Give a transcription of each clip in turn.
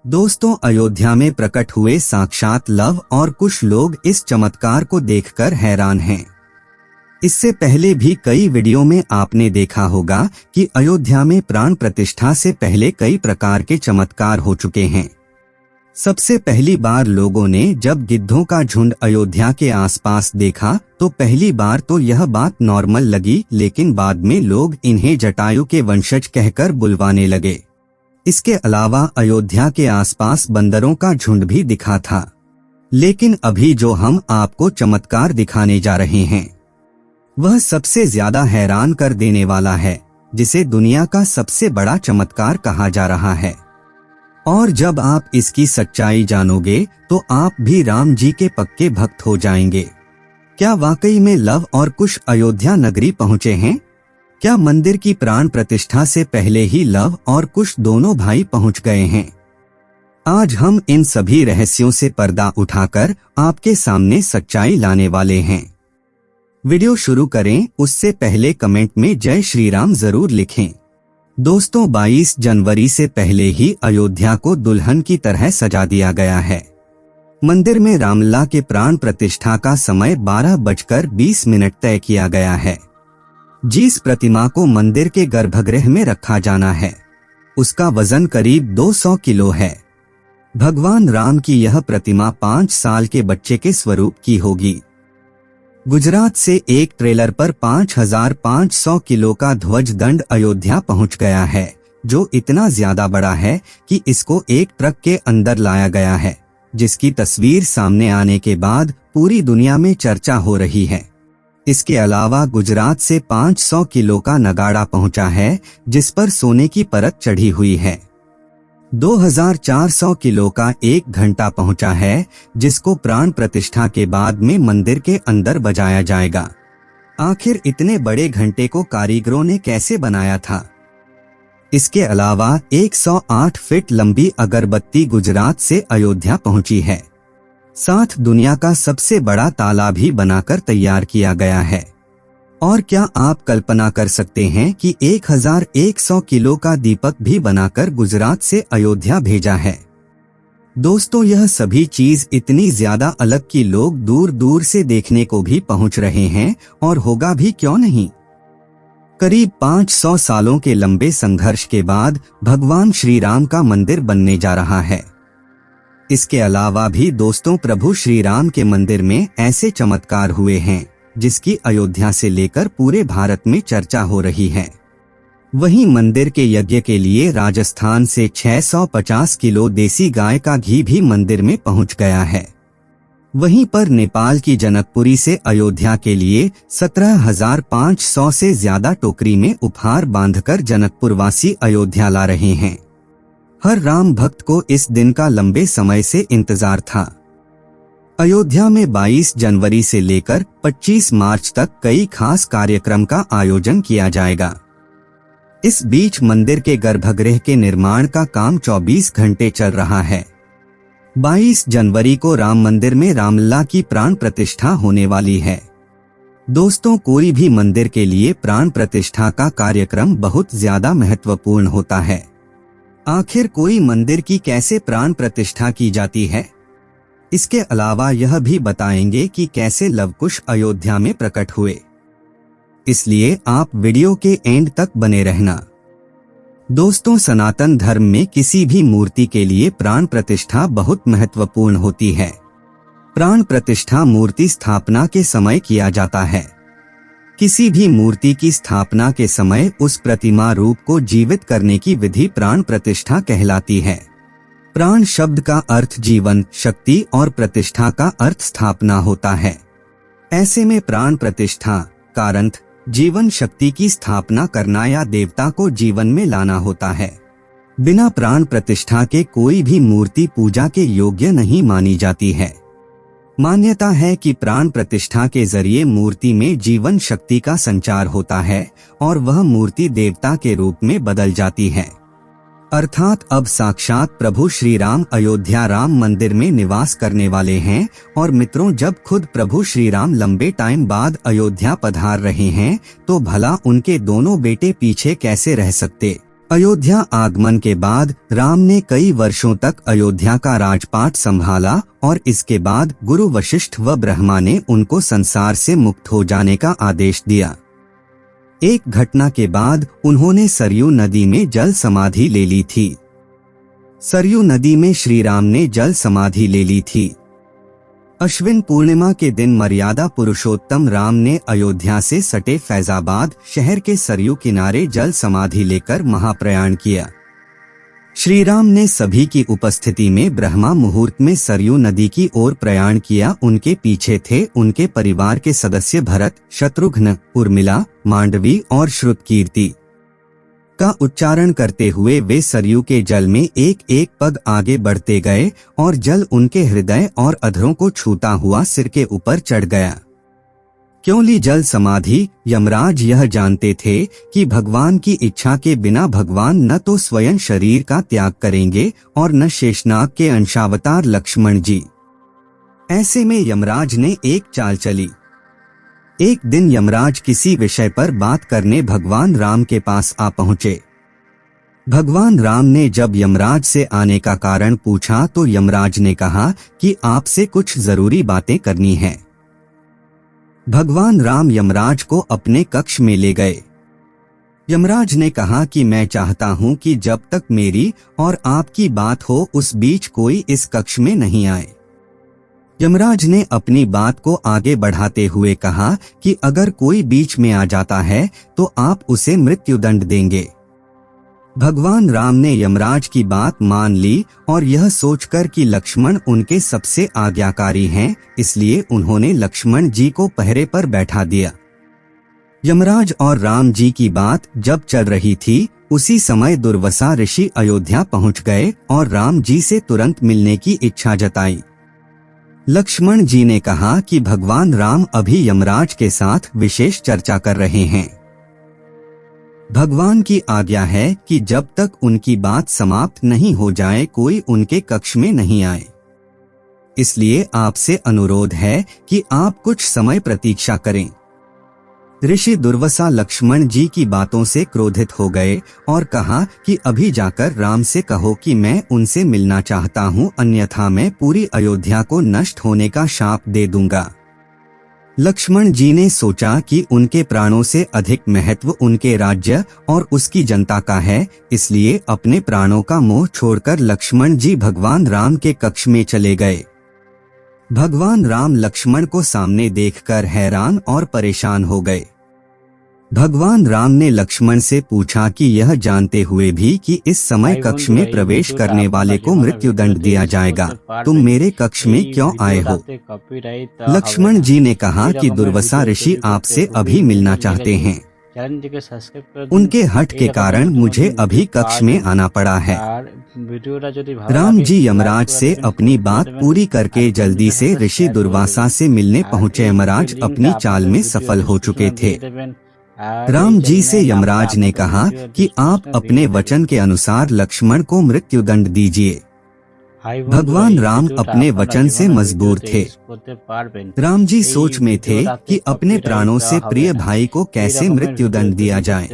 दोस्तों, अयोध्या में प्रकट हुए साक्षात लव और कुश लोग इस चमत्कार को देखकर हैरान हैं। इससे पहले भी कई वीडियो में आपने देखा होगा कि अयोध्या में प्राण प्रतिष्ठा से पहले कई प्रकार के चमत्कार हो चुके हैं। सबसे पहली बार लोगों ने जब गिद्धों का झुंड अयोध्या के आसपास देखा तो पहली बार तो यह बात नॉर्मल लगी, लेकिन बाद में लोग इन्हें जटायु के वंशज कहकर बुलवाने लगे। इसके अलावा अयोध्या के आसपास बंदरों का झुंड भी दिखा था। लेकिन अभी जो हम आपको चमत्कार दिखाने जा रहे हैं वह सबसे ज्यादा हैरान कर देने वाला है, जिसे दुनिया का सबसे बड़ा चमत्कार कहा जा रहा है। और जब आप इसकी सच्चाई जानोगे तो आप भी राम जी के पक्के भक्त हो जाएंगे। क्या वाकई में लव और कुश अयोध्या नगरी पहुंचे हैं? क्या मंदिर की प्राण प्रतिष्ठा से पहले ही लव और कुश दोनों भाई पहुंच गए हैं? आज हम इन सभी रहस्यों से पर्दा उठाकर आपके सामने सच्चाई लाने वाले हैं। वीडियो शुरू करें उससे पहले कमेंट में जय श्री राम जरूर लिखें। दोस्तों, 22 जनवरी से पहले ही अयोध्या को दुल्हन की तरह सजा दिया गया है। मंदिर में रामलला के प्राण प्रतिष्ठा का समय 12:20 तय किया गया है। जिस प्रतिमा को मंदिर के गर्भगृह में रखा जाना है उसका वजन करीब 200 किलो है। भगवान राम की यह प्रतिमा 5 साल के बच्चे के स्वरूप की होगी। गुजरात से एक ट्रेलर पर 5500 किलो का ध्वज दंड अयोध्या पहुंच गया है, जो इतना ज्यादा बड़ा है कि इसको एक ट्रक के अंदर लाया गया है, जिसकी तस्वीर सामने आने के बाद पूरी दुनिया में चर्चा हो रही है। इसके अलावा गुजरात से 500 किलो का नगाड़ा पहुंचा है, जिस पर सोने की परत चढ़ी हुई है। 2400 किलो का एक घंटा पहुंचा है, जिसको प्राण प्रतिष्ठा के बाद में मंदिर के अंदर बजाया जाएगा। आखिर इतने बड़े घंटे को कारीगरों ने कैसे बनाया था? इसके अलावा 108 फीट लंबी अगरबत्ती गुजरात से अयोध्या पहुंची है। साथ दुनिया का सबसे बड़ा ताला भी बनाकर तैयार किया गया है। और क्या आप कल्पना कर सकते हैं कि 1100 किलो का दीपक भी बनाकर गुजरात से अयोध्या भेजा है। दोस्तों, यह सभी चीज इतनी ज्यादा अलग कि लोग दूर दूर से देखने को भी पहुंच रहे हैं, और होगा भी क्यों नहीं। करीब 500 सालों के लंबे संघर्ष के बाद भगवान श्री राम का मंदिर बनने जा रहा है। इसके अलावा भी दोस्तों, प्रभु श्री राम के मंदिर में ऐसे चमत्कार हुए हैं जिसकी अयोध्या से लेकर पूरे भारत में चर्चा हो रही है। वहीं मंदिर के यज्ञ के लिए राजस्थान से 650 किलो देसी गाय का घी भी मंदिर में पहुंच गया है। वहीं पर नेपाल की जनकपुरी से अयोध्या के लिए 17,500 से ज्यादा टोकरी में उपहार बांधकर जनकपुरवासी अयोध्या ला रहे हैं। हर राम भक्त को इस दिन का लंबे समय से इंतजार था। अयोध्या में 22 जनवरी से लेकर 25 मार्च तक कई खास कार्यक्रम का आयोजन किया जाएगा। इस बीच मंदिर के गर्भगृह के निर्माण का काम 24 घंटे चल रहा है। 22 जनवरी को राम मंदिर में रामलला की प्राण प्रतिष्ठा होने वाली है। दोस्तों, कोई भी मंदिर के लिए प्राण प्रतिष्ठा का कार्यक्रम बहुत ज्यादा महत्वपूर्ण होता है। आखिर कोई मंदिर की कैसे प्राण प्रतिष्ठा की जाती है? इसके अलावा यह भी बताएंगे कि कैसे लव कुश अयोध्या में प्रकट हुए। इसलिए आप वीडियो के एंड तक बने रहना। दोस्तों, सनातन धर्म में किसी भी मूर्ति के लिए प्राण प्रतिष्ठा बहुत महत्वपूर्ण होती है। प्राण प्रतिष्ठा मूर्ति स्थापना के समय किया जाता है। किसी भी मूर्ति की स्थापना के समय उस प्रतिमा रूप को जीवित करने की विधि प्राण प्रतिष्ठा कहलाती है। प्राण शब्द का अर्थ जीवन, शक्ति और प्रतिष्ठा का अर्थ स्थापना होता है। ऐसे में प्राण प्रतिष्ठा का अर्थ जीवन शक्ति की स्थापना करना या देवता को जीवन में लाना होता है। बिना प्राण प्रतिष्ठा के कोई भी मूर्ति पूजा के योग्य नहीं मानी जाती है। मान्यता है कि प्राण प्रतिष्ठा के जरिए मूर्ति में जीवन शक्ति का संचार होता है और वह मूर्ति देवता के रूप में बदल जाती है। अर्थात अब साक्षात प्रभु श्री राम अयोध्या राम मंदिर में निवास करने वाले हैं। और मित्रों, जब खुद प्रभु श्री राम लंबे टाइम बाद अयोध्या पधार रहे हैं तो भला उनके दोनों बेटे पीछे कैसे रह सकते? अयोध्या आगमन के बाद राम ने कई वर्षों तक अयोध्या का राजपाट संभाला और इसके बाद गुरु वशिष्ठ व ब्रह्मा ने उनको संसार से मुक्त हो जाने का आदेश दिया। एक घटना के बाद उन्होंने सरयू नदी में जल समाधि ले ली थी। सरयू नदी में श्री राम ने जल समाधि ले ली थी। अश्विन पूर्णिमा के दिन मर्यादा पुरुषोत्तम राम ने अयोध्या से सटे फैजाबाद शहर के सरयू किनारे जल समाधि लेकर महाप्रयाण किया। श्री राम ने सभी की उपस्थिति में ब्रह्मा मुहूर्त में सरयू नदी की ओर प्रयाण किया। उनके पीछे थे उनके परिवार के सदस्य भरत, शत्रुघ्न, उर्मिला, मांडवी और श्रुतकीर्ति का उच्चारण करते हुए वे सरयू के जल में एक एक पग आगे बढ़ते गए और जल उनके हृदय और अधरों को छूता हुआ सिर के ऊपर चढ़ गया। क्यों ली जल समाधि? यमराज यह जानते थे कि भगवान की इच्छा के बिना भगवान न तो स्वयं शरीर का त्याग करेंगे और न शेषनाग के अंशावतार लक्ष्मण जी। ऐसे में यमराज ने एक चाल चली। एक दिन यमराज किसी विषय पर बात करने भगवान राम के पास आ पहुंचे। भगवान राम ने जब यमराज से आने का कारण पूछा तो यमराज ने कहा कि आपसे कुछ जरूरी बातें करनी है। भगवान राम यमराज को अपने कक्ष में ले गए। यमराज ने कहा कि मैं चाहता हूं कि जब तक मेरी और आपकी बात हो उस बीच कोई इस कक्ष में नहीं आए। यमराज ने अपनी बात को आगे बढ़ाते हुए कहा कि अगर कोई बीच में आ जाता है तो आप उसे मृत्युदंड देंगे। भगवान राम ने यमराज की बात मान ली और यह सोचकर कि लक्ष्मण उनके सबसे आज्ञाकारी हैं, इसलिए उन्होंने लक्ष्मण जी को पहरे पर बैठा दिया। यमराज और राम जी की बात जब चल रही थी उसी समय दुर्वासा ऋषि अयोध्या पहुंच गए और राम जी से तुरंत मिलने की इच्छा जताई। लक्ष्मण जी ने कहा कि भगवान राम अभी यमराज के साथ विशेष चर्चा कर रहे हैं। भगवान की आज्ञा है कि जब तक उनकी बात समाप्त नहीं हो जाए कोई उनके कक्ष में नहीं आए। इसलिए आपसे अनुरोध है कि आप कुछ समय प्रतीक्षा करें। ऋषि दुर्वासा लक्ष्मण जी की बातों से क्रोधित हो गए और कहा कि अभी जाकर राम से कहो कि मैं उनसे मिलना चाहता हूँ, अन्यथा मैं पूरी अयोध्या को नष्ट होने का शाप दे दूंगा। लक्ष्मण जी ने सोचा कि उनके प्राणों से अधिक महत्व उनके राज्य और उसकी जनता का है, इसलिए अपने प्राणों का मोह छोड़कर लक्ष्मण जी भगवान राम के कक्ष में चले गए। भगवान राम लक्ष्मण को सामने देखकर हैरान और परेशान हो गए। भगवान राम ने लक्ष्मण से पूछा कि यह जानते हुए भी कि इस समय कक्ष में प्रवेश करने वाले को मृत्युदंड दिया जाएगा, तुम मेरे कक्ष में क्यों आए हो? लक्ष्मण जी ने कहा कि दुर्वासा ऋषि आपसे अभी मिलना चाहते हैं। उनके हठ के कारण मुझे अभी कक्ष में आना पड़ा है। राम जी यमराज से अपनी बात पूरी करके जल्दी से ऋषि दुर्वासा से मिलने पहुँचे। यमराज अपनी चाल में सफल हो चुके थे। राम जी से यमराज ने कहा कि आप अपने वचन के अनुसार लक्ष्मण को मृत्युदंड दीजिए। भगवान राम अपने वचन से मजबूर थे। राम जी सोच में थे कि अपने प्राणों से प्रिय भाई को कैसे मृत्युदंड दिया जाए।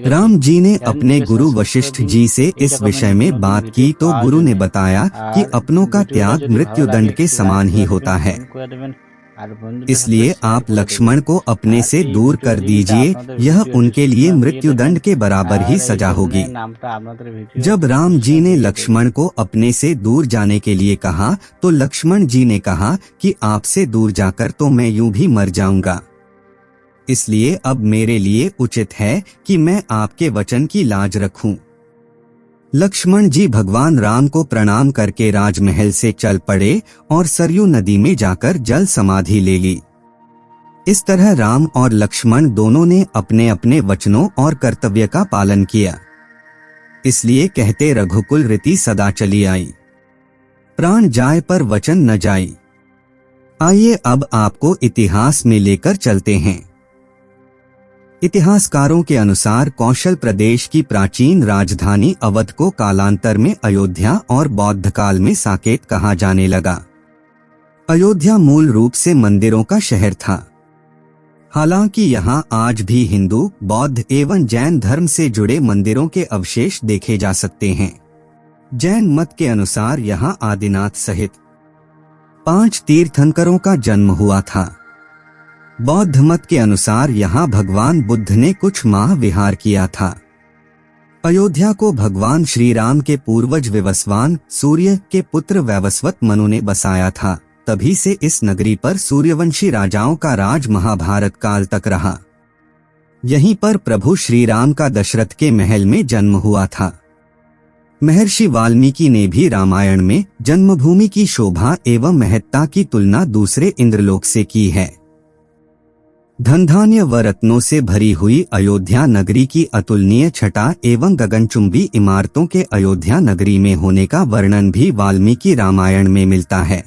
राम जी ने अपने गुरु वशिष्ठ जी से इस विषय में बात की तो गुरु ने बताया कि अपनों का त्याग मृत्युदंड के समान ही होता है, इसलिए आप लक्ष्मण को अपने से दूर कर दीजिए, यह उनके लिए मृत्युदंड के बराबर ही सजा होगी। जब राम जी ने लक्ष्मण को अपने से दूर जाने के लिए कहा तो लक्ष्मण जी ने कहा कि आपसे दूर जाकर तो मैं यूं भी मर जाऊंगा, इसलिए अब मेरे लिए उचित है कि मैं आपके वचन की लाज रखूं। लक्ष्मण जी भगवान राम को प्रणाम करके राजमहल से चल पड़े और सरयू नदी में जाकर जल समाधि ले ली। इस तरह राम और लक्ष्मण दोनों ने अपने अपने वचनों और कर्तव्य का पालन किया। इसलिए कहते रघुकुल रीति सदा चली आई, प्राण जाए पर वचन न जाई। आइए अब आपको इतिहास में लेकर चलते हैं। इतिहासकारों के अनुसार कौशल प्रदेश की प्राचीन राजधानी अवध को कालांतर में अयोध्या और बौद्ध काल में साकेत कहा जाने लगा। अयोध्या मूल रूप से मंदिरों का शहर था। हालांकि यहाँ आज भी हिंदू, बौद्ध एवं जैन धर्म से जुड़े मंदिरों के अवशेष देखे जा सकते हैं। जैन मत के अनुसार यहाँ आदिनाथ सहित 5 तीर्थंकरों का जन्म हुआ था। बौद्ध मत के अनुसार यहाँ भगवान बुद्ध ने कुछ माह विहार किया था। अयोध्या को भगवान श्री राम के पूर्वज विवस्वान सूर्य के पुत्र वैवस्वत मनु ने बसाया था। तभी से इस नगरी पर सूर्यवंशी राजाओं का राज महाभारत काल तक रहा। यहीं पर प्रभु श्री राम का दशरथ के महल में जन्म हुआ था। महर्षि वाल्मीकि ने भी रामायण में जन्मभूमि की शोभा एवं महत्ता की तुलना दूसरे इंद्रलोक से की है। धन धान्य व रत्नों से भरी हुई अयोध्या नगरी की अतुलनीय छटा एवं गगनचुंबी इमारतों के अयोध्या नगरी में होने का वर्णन भी वाल्मीकि रामायण में मिलता है।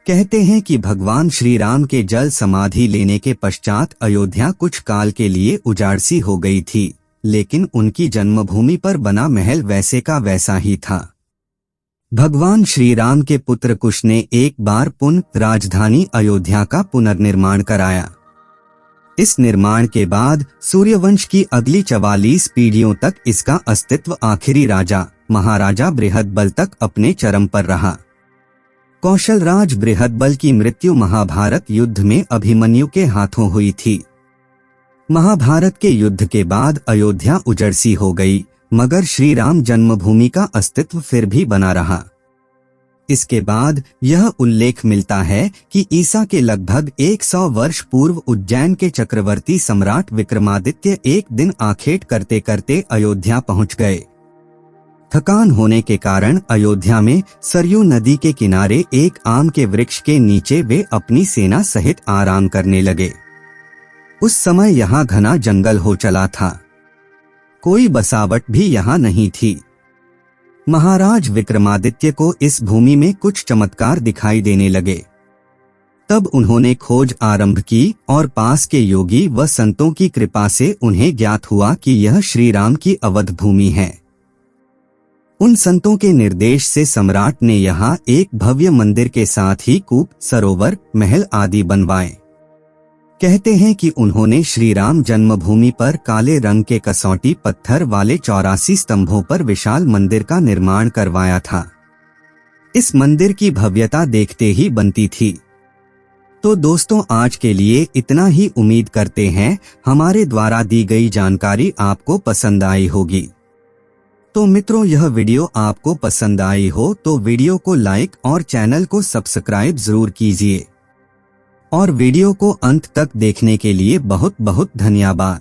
कहते हैं कि भगवान श्री राम के जल समाधि लेने के पश्चात अयोध्या कुछ काल के लिए उजाड़ सी हो गई थी, लेकिन उनकी जन्मभूमि पर बना महल वैसे का वैसा ही था। भगवान श्री राम के पुत्र कुश ने एक बार पुनः राजधानी अयोध्या का पुनर्निर्माण कराया। इस निर्माण के बाद सूर्यवंश की अगली 44 पीढ़ियों तक इसका अस्तित्व आखिरी राजा महाराजा बृहदबल तक अपने चरम पर रहा। कौशलराज बृहदबल की मृत्यु महाभारत युद्ध में अभिमन्यु के हाथों हुई थी। महाभारत के युद्ध के बाद अयोध्या उजड़ सी हो गई, मगर श्री राम जन्मभूमि का अस्तित्व फिर भी बना रहा। इसके बाद यह उल्लेख मिलता है कि ईसा के लगभग 100 वर्ष पूर्व उज्जैन के चक्रवर्ती सम्राट विक्रमादित्य एक दिन आखेट करते करते अयोध्या पहुंच गए। थकान होने के कारण अयोध्या में सरयू नदी के किनारे एक आम के वृक्ष के नीचे वे अपनी सेना सहित आराम करने लगे। उस समय यहाँ घना जंगल हो चला था, कोई बसावट भी यहाँ नहीं थी। महाराज विक्रमादित्य को इस भूमि में कुछ चमत्कार दिखाई देने लगे। तब उन्होंने खोज आरंभ की और पास के योगी व संतों की कृपा से उन्हें ज्ञात हुआ कि यह श्री राम की अवध भूमि है। उन संतों के निर्देश से सम्राट ने यहाँ एक भव्य मंदिर के साथ ही कूप, सरोवर, महल आदि बनवाए। कहते हैं कि उन्होंने श्री राम जन्मभूमि पर काले रंग के कसौटी पत्थर वाले 84 स्तंभों पर विशाल मंदिर का निर्माण करवाया था। इस मंदिर की भव्यता देखते ही बनती थी। तो दोस्तों, आज के लिए इतना ही। उम्मीद करते हैं हमारे द्वारा दी गई जानकारी आपको पसंद आई होगी। तो मित्रों, यह वीडियो आपको पसंद आई हो तो वीडियो को लाइक और चैनल को सब्सक्राइब जरूर कीजिए। और वीडियो को अंत तक देखने के लिए बहुत बहुत धन्यवाद।